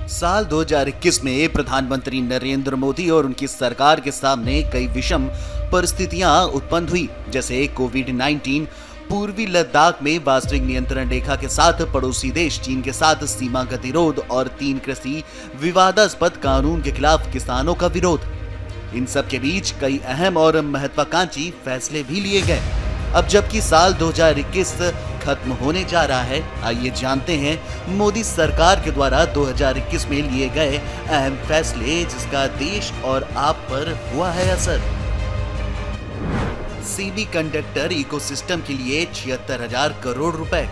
साल 2021 में प्रधानमंत्री नरेंद्र मोदी और उनकी सरकार के सामने कई विषम परिस्थितियां उत्पन्न हुई, जैसे कोविड-19, पूर्वी लद्दाख में वास्तविक नियंत्रण रेखा के साथ पड़ोसी देश चीन के साथ सीमा गतिरोध और 3 कृषि विवादास्पद कानून के खिलाफ किसानों का विरोध। इन सब के बीच कई अहम और महत्वाकांक्षी फैसले भी लिए गए। अब जबकि साल 2021 खत्म होने जा रहा है, आइए जानते हैं मोदी सरकार के द्वारा 2021 में लिए गए अहम फैसले, जिसका देश और आप पर हुआ है असर। सेमीकंडक्टर इकोसिस्टम के लिए 76,000 करोड़ रुपए।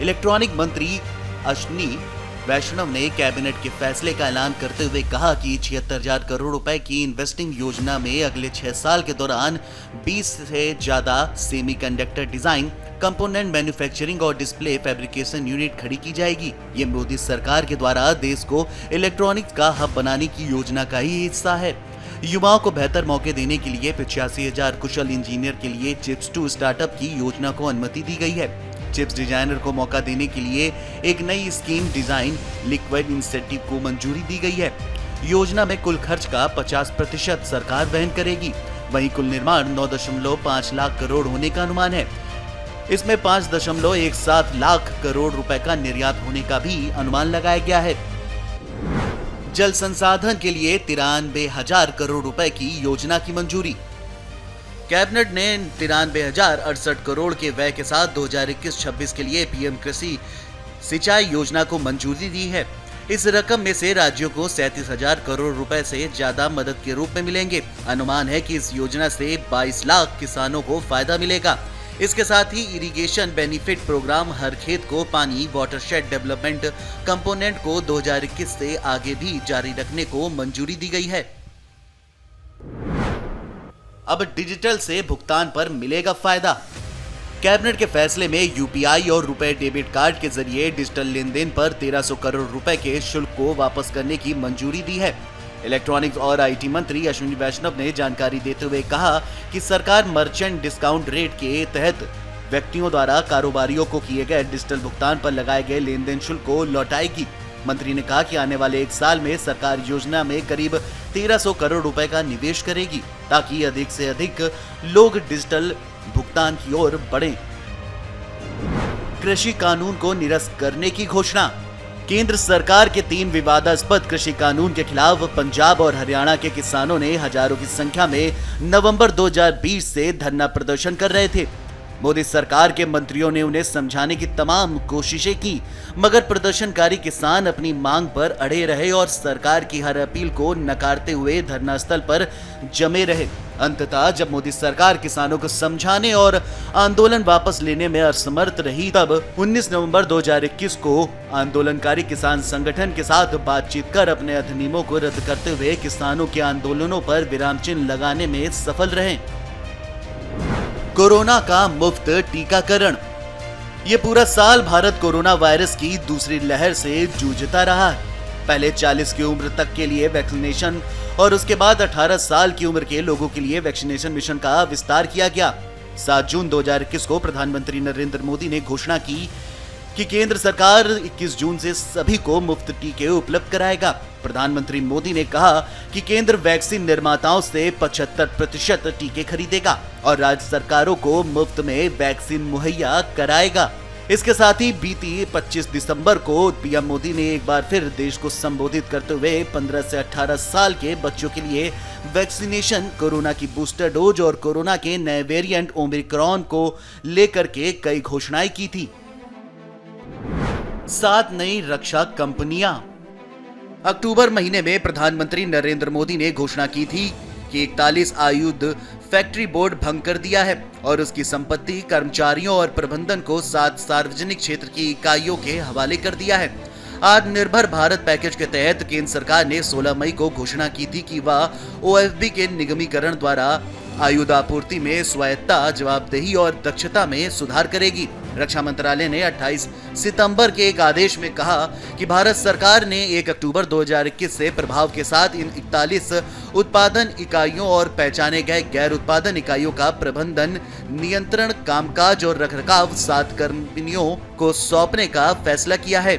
इलेक्ट्रॉनिक मंत्री अश्विनी वैष्णव ने कैबिनेट के फैसले का ऐलान करते हुए कहा कि 76,000 करोड़ रुपए की इन्वेस्टिंग योजना में अगले 6 साल के दौरान 20 से ज्यादा सेमीकंडक्टर डिजाइन, कंपोनेंट मैन्युफैक्चरिंग और डिस्प्ले फैब्रिकेशन यूनिट खड़ी की जाएगी। ये मोदी सरकार के द्वारा देश को इलेक्ट्रॉनिक्स का हब बनाने की योजना का ही हिस्सा है। युवाओं को बेहतर मौके देने के लिए 85,000 कुशल इंजीनियर के लिए चिप्स टू स्टार्टअप की योजना को अनुमति दी गई है। चिप्स डिजाइनर को मौका देने के लिए एक नई स्कीम डिजाइन लिक्विड इंसेंटिव को मंजूरी दी गई है। योजना में कुल खर्च का 50% सरकार वहन करेगी। वहीं कुल निर्माण 9.5 लाख करोड़ होने का अनुमान है। इसमें 5.17 लाख करोड़ रुपए का निर्यात होने का भी अनुमान लगाया गया है। जल संसाधन के लिए 93,000 करोड़ रुपए की योजना की मंजूरी। कैबिनेट ने 93,068 करोड़ के व्यय के साथ 2021-26 के लिए पीएम कृषि सिंचाई योजना को मंजूरी दी है। इस रकम में से राज्यों को 37,000 करोड़ रुपए से ज्यादा मदद के रूप में मिलेंगे। अनुमान है कि इस योजना से 22 लाख किसानों को फायदा मिलेगा। इसके साथ ही इरिगेशन बेनिफिट प्रोग्राम हर खेत को पानी वाटरशेड डेवलपमेंट कंपोनेंट को 2021 से आगे भी जारी रखने को मंजूरी दी गई है। अब डिजिटल से भुगतान पर मिलेगा फायदा। कैबिनेट के फैसले में यूपीआई और रुपए डेबिट कार्ड के जरिए डिजिटल लेन देन पर 1300 करोड़ रुपए के शुल्क को वापस करने की मंजूरी दी है। इलेक्ट्रॉनिक्स और आईटी मंत्री अश्विनी वैष्णव ने जानकारी देते हुए कहा कि सरकार मर्चेंट डिस्काउंट रेट के तहत व्यक्तियों द्वारा कारोबारियों को किए गए डिजिटल भुगतान पर लगाए गए लेन देन शुल्क को लौटाएगी। मंत्री ने कहा कि आने वाले 1 साल में सरकार योजना में करीब 1300 करोड़ रुपए का निवेश करेगी, ताकि अधिक से अधिक लोग डिजिटल भुगतान की ओर बढ़ें। कृषि कानून को निरस्त करने की घोषणा। केंद्र सरकार के 3 विवादास्पद कृषि कानून के खिलाफ पंजाब और हरियाणा के किसानों ने हजारों की संख्या में नवंबर 2020 से धरना प्रदर्शन कर रहे थे। मोदी सरकार के मंत्रियों ने उन्हें समझाने की तमाम कोशिशें की, मगर प्रदर्शनकारी किसान अपनी मांग पर अड़े रहे और सरकार की हर अपील को नकारते हुए धरना स्थल पर जमे रहे। अंततः जब मोदी सरकार किसानों को समझाने और आंदोलन वापस लेने में असमर्थ रही, तब 19 नवंबर 2021 को आंदोलनकारी किसान संगठन के साथ बातचीत कर अपने अधिनियमों को रद्द करते हुए किसानों के आंदोलनों पर विराम चिन्ह लगाने में सफल रहे। कोरोना का मुफ्त टीकाकरण। ये पूरा साल भारत कोरोना वायरस की दूसरी लहर से जूझता रहा है। पहले 40 की उम्र तक के लिए वैक्सीनेशन और उसके बाद 18 साल की उम्र के लोगों के लिए वैक्सीनेशन मिशन का विस्तार किया गया। 7 जून 2021 को प्रधानमंत्री नरेंद्र मोदी ने घोषणा की कि केंद्र सरकार 21 जून से सभी को मुफ्त टीके उपलब्ध कराएगा। प्रधानमंत्री मोदी ने कहा कि केंद्र वैक्सीन निर्माताओं से 75% टीके खरीदेगा और राज्य सरकारों को मुफ्त में वैक्सीन मुहैया कराएगा। इसके साथ ही बीती 25 दिसंबर को पीएम मोदी ने एक बार फिर देश को संबोधित करते हुए 15 से 18 साल के बच्चों के लिए वैक्सीनेशन, कोरोना की बूस्टर डोज और कोरोना के नए वेरिएंट ओमिक्रॉन को लेकर के कई घोषणाएं की थी। 7 नई रक्षा कंपनियां। अक्टूबर महीने में प्रधानमंत्री नरेंद्र मोदी ने घोषणा की थी कि 41 आयुध फैक्ट्री बोर्ड भंग कर दिया है और उसकी संपत्ति, कर्मचारियों और प्रबंधन को 7 सार्वजनिक क्षेत्र की इकाइयों के हवाले कर दिया है। आत्मनिर्भर भारत पैकेज के तहत केंद्र सरकार ने 16 मई को घोषणा की थी कि वह ओएफबी के निगमीकरण द्वारा आयुध आपूर्ति में स्वायत्ता, जवाबदेही और दक्षता में सुधार करेगी। रक्षा मंत्रालय ने 28 सितंबर के एक आदेश में कहा कि भारत सरकार ने 1 अक्टूबर 2021 से प्रभाव के साथ इन 41 उत्पादन इकाइयों और पहचाने गए गैर उत्पादन इकाइयों का प्रबंधन, नियंत्रण, कामकाज और रखरखाव 7 कंपनियों को सौंपने का फैसला किया है।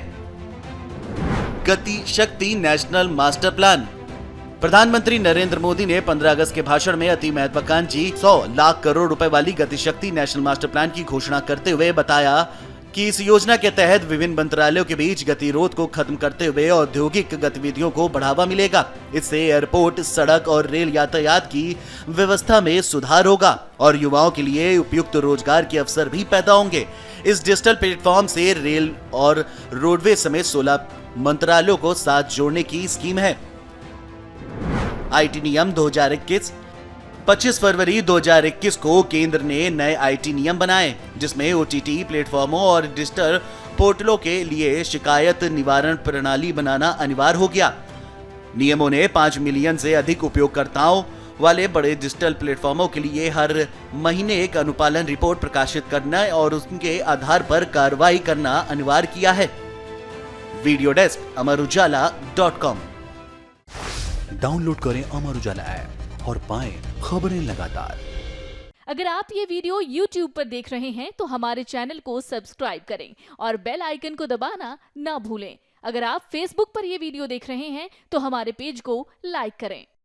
गति शक्ति नेशनल मास्टर प्लान। प्रधानमंत्री नरेंद्र मोदी ने 15 अगस्त के भाषण में अति महत्वाकांक्षी 100 लाख करोड़ रुपए वाली गति शक्ति नेशनल मास्टर प्लान की घोषणा करते हुए बताया कि इस योजना के तहत विभिन्न मंत्रालयों के बीच गतिरोध को खत्म करते हुए औद्योगिक गतिविधियों को बढ़ावा मिलेगा। इससे एयरपोर्ट, सड़क और रेल यातायात की व्यवस्था में सुधार होगा और युवाओं के लिए उपयुक्त रोजगार के अवसर भी पैदा होंगे। इस डिजिटल प्लेटफॉर्म से रेल और रोडवे समेत 16 मंत्रालयों को साथ जोड़ने की स्कीम है। आईटी नियम 2021। 25 फरवरी 2021 को केंद्र ने नए आईटी नियम बनाए, जिसमें ओटीटी प्लेटफॉर्मों और डिजिटल पोर्टलों के लिए शिकायत निवारण प्रणाली बनाना अनिवार्य हो गया। नियमों ने 5 मिलियन से अधिक उपयोगकर्ताओं वाले बड़े डिजिटल प्लेटफॉर्मों के लिए हर महीने एक अनुपालन रिपोर्ट प्रकाशित करना और उनके आधार पर कार्रवाई करना अनिवार्य किया है। Video desk amarujala.com। डाउनलोड करें अमर उजाला ऐप और पाएं खबरें लगातार। अगर आप ये वीडियो YouTube पर देख रहे हैं तो हमारे चैनल को सब्सक्राइब करें और बेल आइकन को दबाना ना भूलें। अगर आप Facebook पर ये वीडियो देख रहे हैं तो हमारे पेज को लाइक करें।